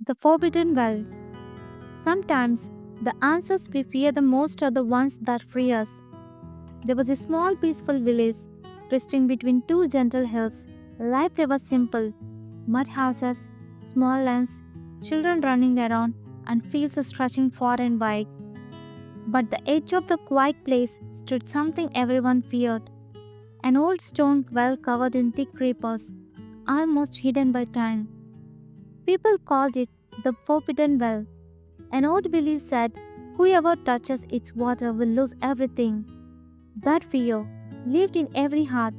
The Forbidden Well. Sometimes the answers we fear the most are the ones that free us. There was a small peaceful village resting between two gentle hills. Life there was simple: mud houses, small lands, children running around, and fields stretching far and wide. But the edge of the quiet place stood something everyone feared: an old stone well covered in thick creepers, almost hidden by time. People called it the Forbidden Well. An old belief said whoever touches its water will lose everything. That fear lived in every heart,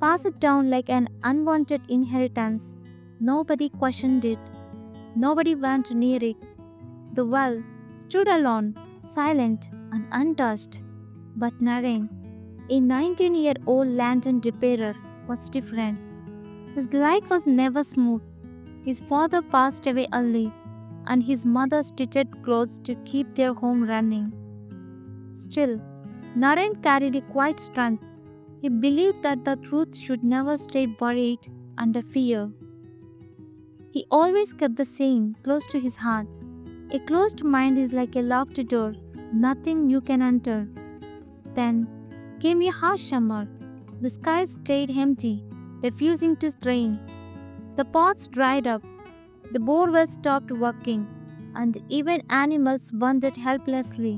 passed down like an unwanted inheritance. Nobody questioned it, nobody went near it. The well stood alone, silent and untouched. But Naren, a 19-year-old lantern repairer, was different. His life was never smooth. His father passed away early, and his mother stitched clothes to keep their home running. Still, Naren carried a quiet strength. He believed that the truth should never stay buried under fear. He always kept the saying close to his heart: a closed mind is like a locked door, nothing new can enter. Then came a harsh summer. The sky stayed empty, refusing to rain. The pots dried up, the borewell stopped working, and even animals wandered helplessly.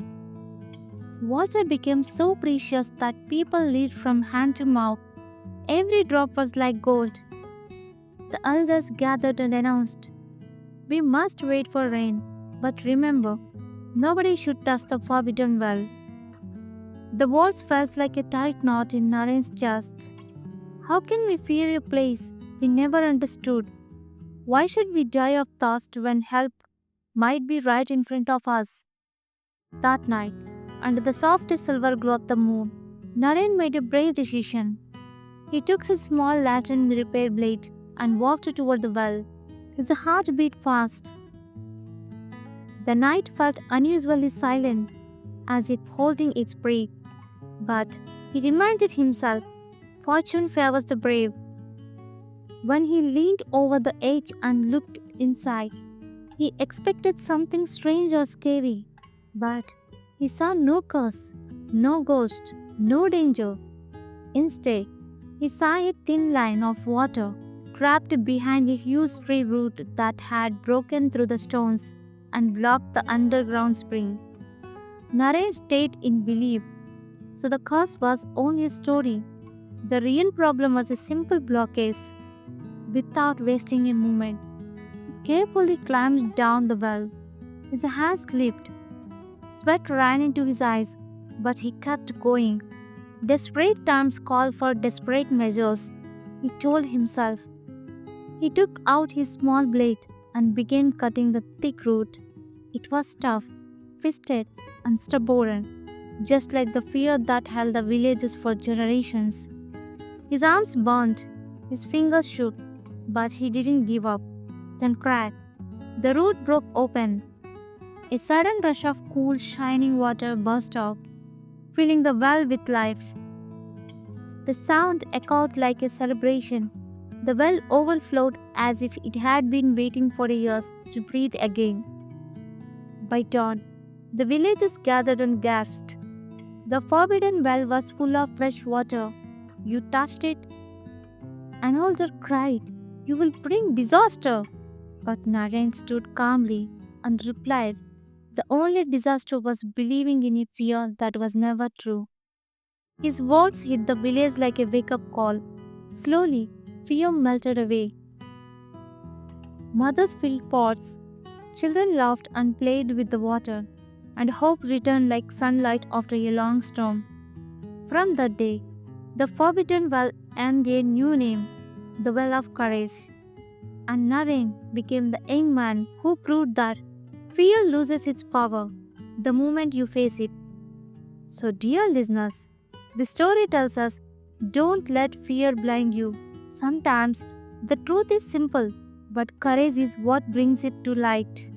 Water became so precious that people lived from hand to mouth. Every drop was like gold. The elders gathered and announced, "We must wait for rain, but remember, nobody should touch the forbidden well." The words felt like a tight knot in Naren's chest. How can we fear a place we never understood? Why should we die of thirst when help might be right in front of us? That night, under the soft silver glow of the moon, Naren made a brave decision. He took his small lantern repair blade and walked toward the well. His heart beat fast. The night felt unusually silent, as if holding its breath. But he reminded himself, fortune favors the brave. When he leaned over the edge and looked inside, he expected something strange or scary. But he saw no curse, no ghost, no danger. Instead, he saw a thin line of water trapped behind a huge tree root that had broken through the stones and blocked the underground spring. Naren stayed in belief, so the curse was only a story. The real problem was a simple blockage. Without wasting a moment, he carefully climbed down the well. His hands slipped, sweat ran into his eyes, but he kept going. Desperate times call for desperate measures, he told himself. He took out his small blade and began cutting the thick root. It was tough, twisted, and stubborn, just like the fear that held the villages for generations. His arms burned, his fingers shook, but he didn't give up. Then crack! The root broke open. A sudden rush of cool, shining water burst out, filling the well with life. The sound echoed like a celebration. The well overflowed as if it had been waiting for years to breathe again. By dawn, the villagers gathered and gasped. The forbidden well was full of fresh water. You touched it? An elder cried, "You will bring disaster." But Naren stood calmly and replied, "The only disaster was believing in a fear that was never true." His words hit the village like a wake up call. Slowly, fear melted away. Mothers filled pots, children laughed and played with the water, and hope returned like sunlight after a long storm. From that day, the forbidden well earned a new name, the Well of Courage. And Naren became the young man who proved that fear loses its power the moment you face it. So, dear listeners, the story tells us, don't let fear blind you. Sometimes the truth is simple, but courage is what brings it to light.